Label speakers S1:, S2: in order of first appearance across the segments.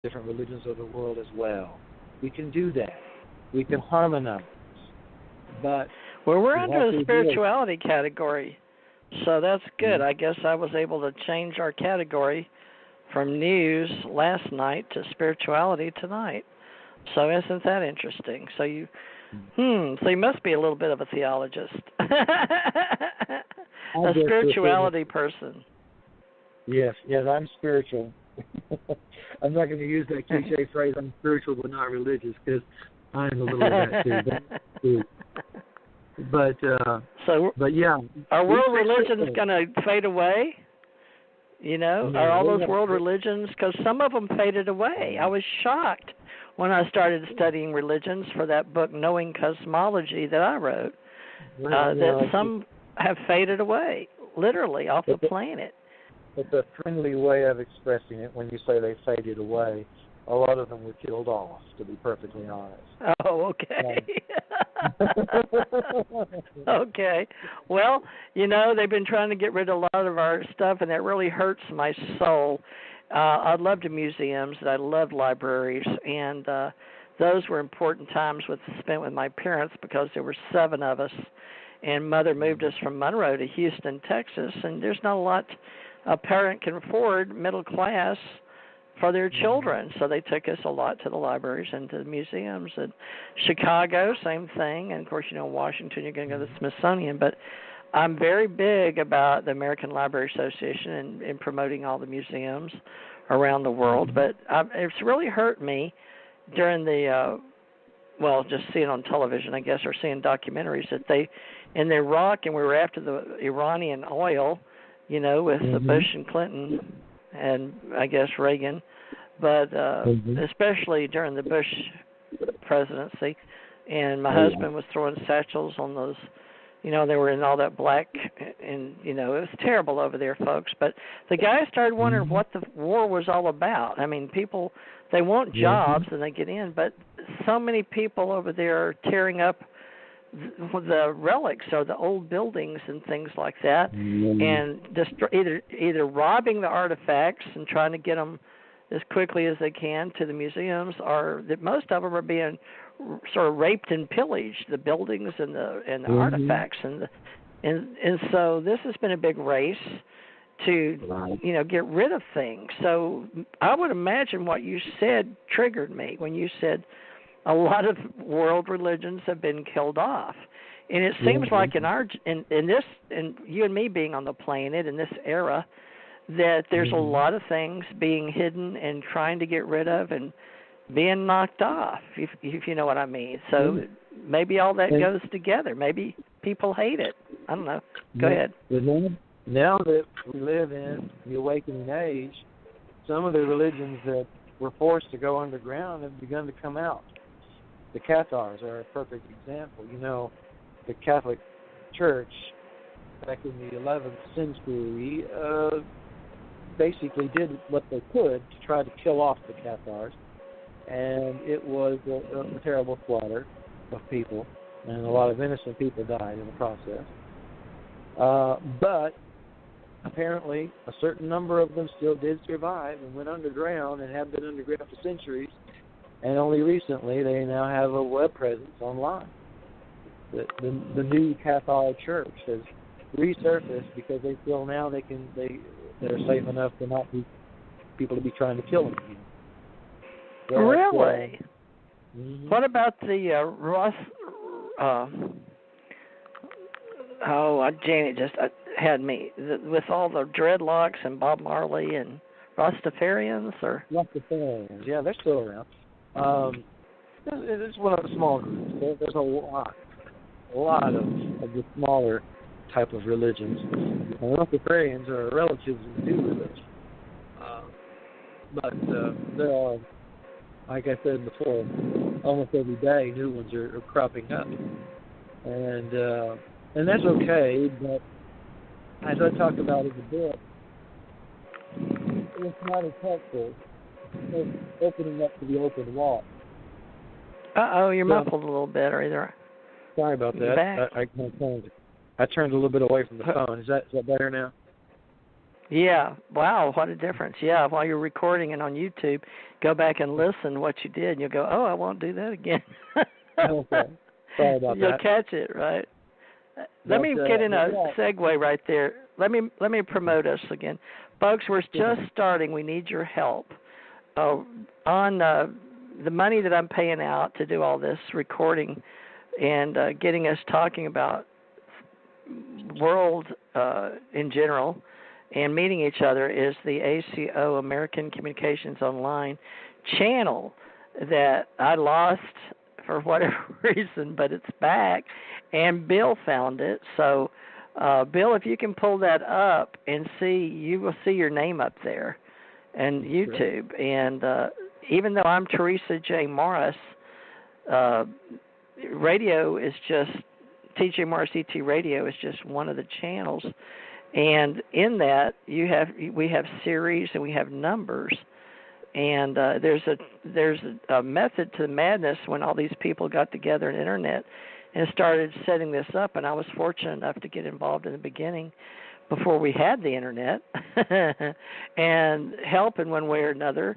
S1: different religions of the world as well. We can do that. We can harmonize. But
S2: well, we're
S1: we
S2: under
S1: have
S2: the
S1: to do it.
S2: spirituality category, so that's good. I guess I was able to change our category from news last night to spirituality tonight. So isn't that interesting? So you must be a little bit of a theologist, a spirituality person.
S1: Yes, I'm spiritual. I'm not going to use that cliche phrase, I'm spiritual but not religious, because I'm a little of that too. But yeah.
S2: Are world religions going to fade away? Are all those world religions? Because some of them faded away. I was shocked when I started studying religions for that book, Knowing Cosmology, that I wrote, that some have faded away, literally, off the planet.
S1: It's a friendly way of expressing it when you say they faded away. A lot of them were killed off, to be perfectly honest.
S2: Oh, okay. Okay. Well, they've been trying to get rid of a lot of our stuff, and it really hurts my soul. I loved the museums, and I loved libraries, and those were important times spent with my parents because there were 7 of us, and Mother moved us from Monroe to Houston, Texas, and there's not a lot a parent can afford, middle class, for their children. So they took us a lot to the libraries and to the museums. And Chicago, same thing. And, of course, Washington, you're going to go to the Smithsonian. But I'm very big about the American Library Association and promoting all the museums around the world. But it's really hurt me during the, just seeing on television, I guess, or seeing documentaries that in Iraq, and we were after the Iranian oil, with Bush and Clinton and I guess Reagan, but especially during the Bush presidency. And my husband was throwing satchels on those, they were in all that black, and, it was terrible over there, folks. But the guys started wondering what the war was all about. I mean, people, they want jobs and they get in, but so many people over there are tearing up the relics or the old buildings and things like that, and either robbing the artifacts and trying to get them as quickly as they can to the museums, or that most of them are being sort of raped and pillaged, the buildings and the artifacts, and so this has been a big race to get rid of things. So I would imagine what you said triggered me when you said a lot of world religions have been killed off, and it seems like in you and me being on the planet in this era, that there's a lot of things being hidden and trying to get rid of and being knocked off, if you know what I mean. So maybe all that goes together. Maybe people hate it. I don't know. Go ahead.
S1: Now that we live in the awakening age, some of the religions that were forced to go underground have begun to come out. The Cathars are a perfect example. The Catholic Church back in the 11th century basically did what they could to try to kill off the Cathars, and it was a terrible slaughter of people, and a lot of innocent people died in the process. But apparently a certain number of them still did survive and went underground and have been underground for centuries. And only recently they now have a web presence online. The new Catholic Church has resurfaced because they feel now they're safe enough to not be people to be trying to kill them again. So
S2: really? What about the Ross? Janet just had me with all the dreadlocks and Bob Marley and Rastafarians, or
S1: Rastafarians. Yeah, they're still around. It's one of the small groups. There's a lot of the smaller type of religions. And Rastafarians are relatives of the new religion. But there are, like I said before, almost every day new ones are cropping up. And that's okay, but as I talked about in the book, it's not as helpful as opening up to the open wall.
S2: You're muffled a little bit, or either.
S1: Sorry about that. I turned a little bit away from the phone. Is that better now?
S2: Yeah. Wow, what a difference. Yeah, while you're recording it on YouTube, go back and listen to what you did, and you'll go, oh, I won't do that again.
S1: Okay. Sorry about
S2: You'll
S1: that.
S2: catch it, right? Let
S1: But,
S2: me get in a
S1: yeah.
S2: segue right there. Let me promote us again. Folks, we're just starting. We need your help. On the money that I'm paying out to do all this recording and getting us talking about world in general and meeting each other is the ACO, American Communications Online channel that I lost for whatever reason, but it's back, and Bill found it. So, Bill, if you can pull that up and see, you will see your name up there and YouTube. Sure. And even though I'm Theresa J. Morris, radio is just, TJ Morris ET Radio is just one of the channels. And in that, we have series and we have numbers. And there's a method to the madness when all these people got together on the internet and started setting this up. And I was fortunate enough to get involved in the beginning before we had the internet and help in one way or another.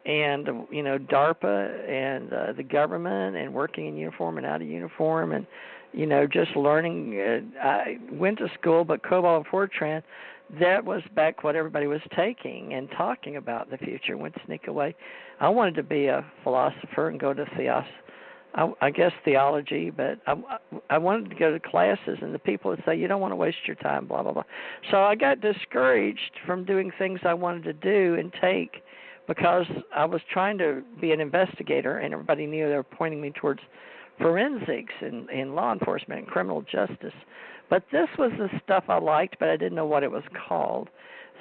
S2: And, you know, DARPA and the government and working in uniform and out of uniform and, you know, just learning. I went to school, but COBOL and Fortran, that was back what everybody was taking and talking about in the future. Went to sneak away. I wanted to be a philosopher and go to I guess theology, but I wanted to go to classes, and the people would say, you don't want to waste your time, blah, blah, blah. So I got discouraged from doing things I wanted to do and take because I was trying to be an investigator, and everybody knew they were pointing me towards forensics and law enforcement and criminal justice. But this was the stuff I liked, but I didn't know what it was called.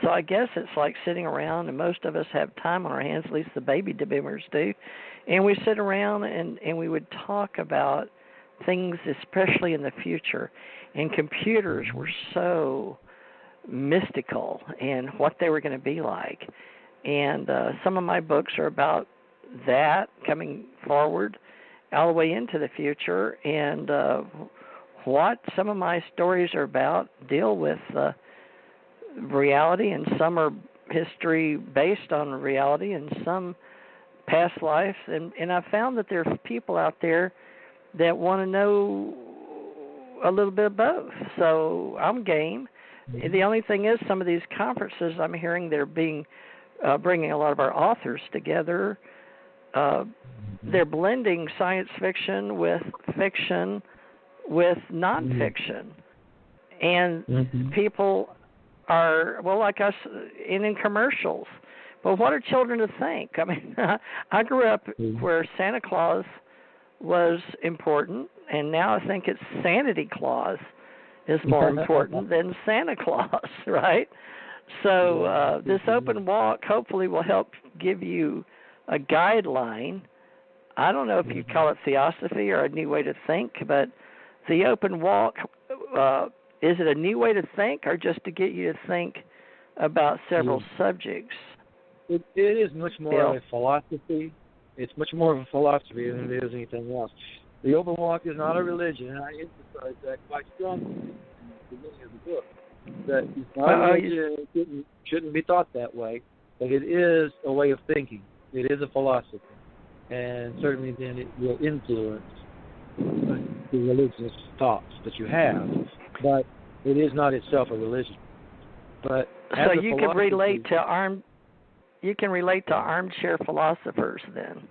S2: So I guess it's like sitting around, and most of us have time on our hands, at least the baby boomers do, and we sit around and we would talk about things, especially in the future. And computers were so mystical and what they were going to be like. And some of my books are about that coming forward all the way into the future, and what some of my stories are about deal with reality, and some are history based on reality, and some past lives. And I found that there are people out there that want to know a little bit of both. So I'm game. Mm-hmm. The only thing is, some of these conferences I'm hearing they're being bringing a lot of our authors together. They're blending science fiction with fiction with nonfiction. And people are, well, like us, in commercials. But what are children to think? I mean, I grew up where Santa Claus was important, and now I think it's Sanity Claus is more important than Santa Claus, right? So this open walk hopefully will help give you a guideline. I don't know if you call it theosophy or a new way to think, but the open walk, is it a new way to think or just to get you to think about several subjects?
S1: It is much more of a philosophy. It's much more of a philosophy than it is anything else. The open walk is not a religion, and I emphasize that quite strongly in the beginning of the book. That it's not a religion, it shouldn't be thought that way, but it is a way of thinking. It is a philosophy, and certainly then it will influence the religious thoughts that you have, but it is not itself a religion. But
S2: so you can relate to armchair philosophers then.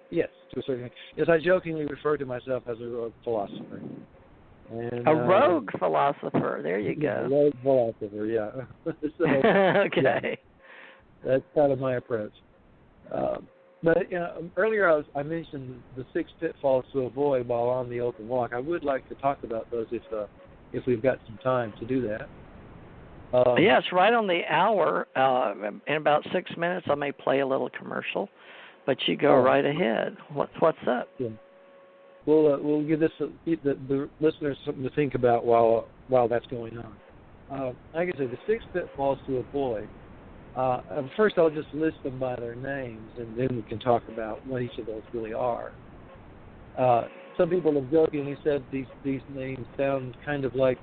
S1: Yes, to a certain extent. Yes, I jokingly refer to myself as a rogue philosopher. And,
S2: a rogue philosopher. There you go.
S1: A rogue philosopher, yeah. So,
S2: okay.
S1: Yeah, that's kind of my approach. But earlier I mentioned the 6 pitfalls to avoid while on the open walk. I would like to talk about those if we've got some time to do that.
S2: Yes, right on the hour. In about 6 minutes, I may play a little commercial, but you go right ahead. What's up?
S1: Yeah. We'll give the listeners something to think about while that's going on. Like I said, the 6 pitfalls to avoid. First, I'll just list them by their names, and then we can talk about what each of those really are. Some people have jokingly said these names sound kind of like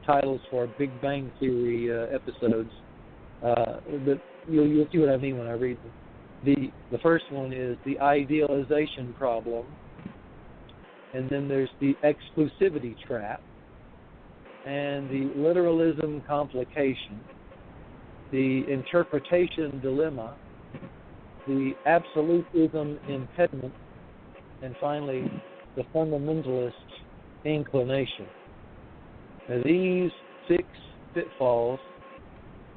S1: titles for Big Bang Theory episodes. But you'll see what I mean when I read them. The first one is the idealization problem, and then there's the exclusivity trap, and the literalism complication, the interpretation dilemma, the absolutism impediment, and finally, the fundamentalist inclination. Now, these 6 pitfalls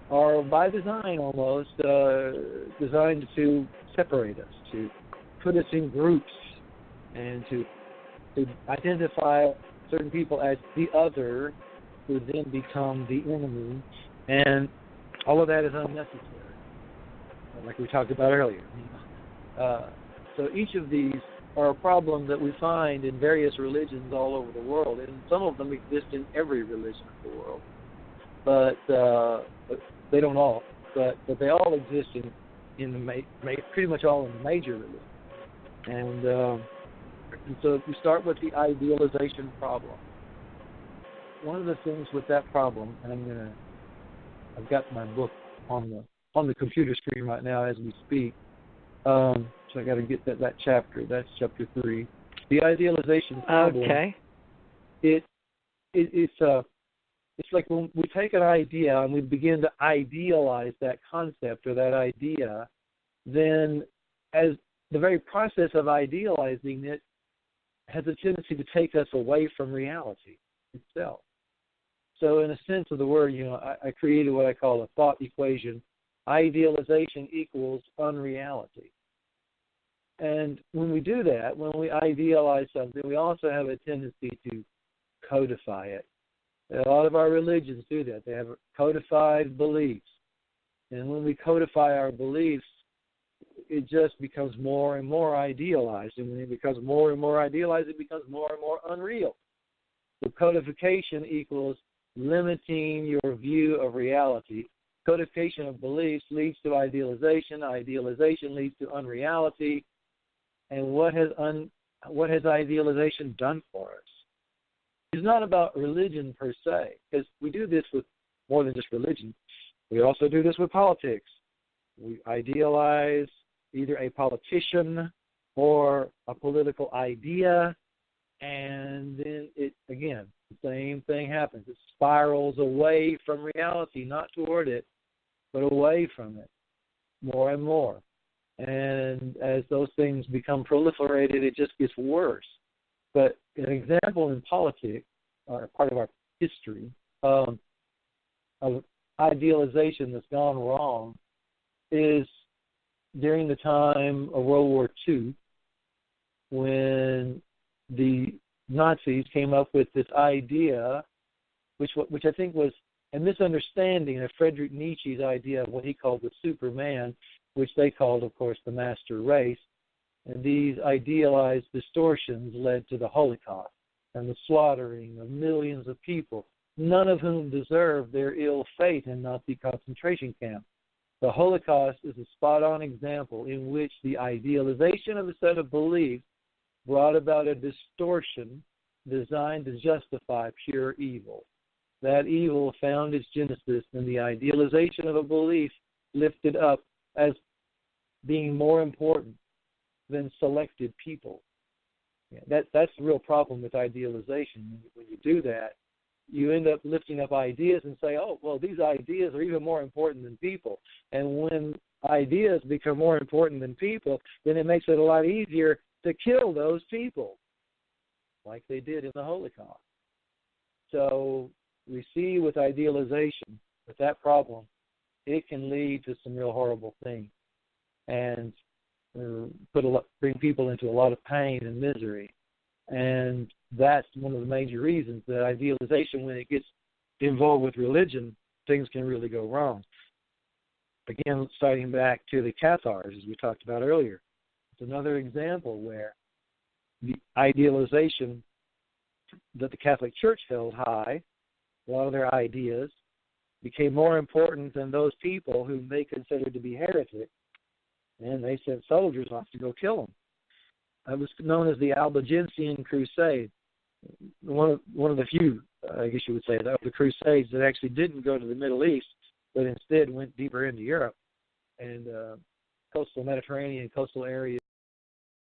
S1: are by design almost designed to separate us, to put us in groups, and to identify certain people as the other, who then become the enemy, and all of that is unnecessary, like we talked about earlier. So each of these are a problem that we find in various religions all over the world, and some of them exist in every religion of the world. But they don't all, but they all exist in the pretty much all in the major religions. And so if we start with the idealization problem, one of the things with that problem, and I've got my book on the computer screen right now as we speak. So I got to get that chapter. That's chapter 3. The idealization problem.
S2: Okay.
S1: It's like when we take an idea and we begin to idealize that concept or that idea, then as the very process of idealizing it has a tendency to take us away from reality itself. So in a sense of the word, I created what I call a thought equation. Idealization equals unreality. And when we do that, when we idealize something, we also have a tendency to codify it. A lot of our religions do that. They have codified beliefs. And when we codify our beliefs, it just becomes more and more idealized. And when it becomes more and more idealized, it becomes more and more unreal. So codification equals limiting your view of reality. Codification of beliefs leads to idealization. Idealization leads to unreality. And what has idealization done for us? It's not about religion per se, because we do this with more than just religion. We also do this with politics. We idealize either a politician or a political idea, and then the same thing happens. It spirals away from reality, not toward it, but away from it more and more. And as those things become proliferated, it just gets worse. But an example in politics, or part of our history, of idealization that's gone wrong is during the time of World War II, when the Nazis came up with this idea, which I think was a misunderstanding of Friedrich Nietzsche's idea of what he called the Superman, which they called, of course, the master race. And these idealized distortions led to the Holocaust and the slaughtering of millions of people, none of whom deserved their ill fate in Nazi concentration camps. The Holocaust is a spot-on example in which the idealization of a set of beliefs brought about a distortion designed to justify pure evil. That evil found its genesis in the idealization of a belief lifted up as being more important than selected people. That's the real problem with idealization. When you do that, you end up lifting up ideas and say, oh, well, these ideas are even more important than people. And when ideas become more important than people, then it makes it a lot easier to kill those people, like they did in the Holocaust. So we see with idealization, with that problem, it can lead to some real horrible things and bring people into a lot of pain and misery. And that's one of the major reasons that idealization, when it gets involved with religion, things can really go wrong. Again, citing back to the Cathars, as we talked about earlier, it's another example where the idealization that the Catholic Church held high, a lot of their ideas, became more important than those people whom they considered to be heretics, and they sent soldiers off to go kill them. It was known as the Albigensian Crusade, one of the few, I guess you would say, of the Crusades that actually didn't go to the Middle East, but instead went deeper into Europe and coastal Mediterranean, coastal areas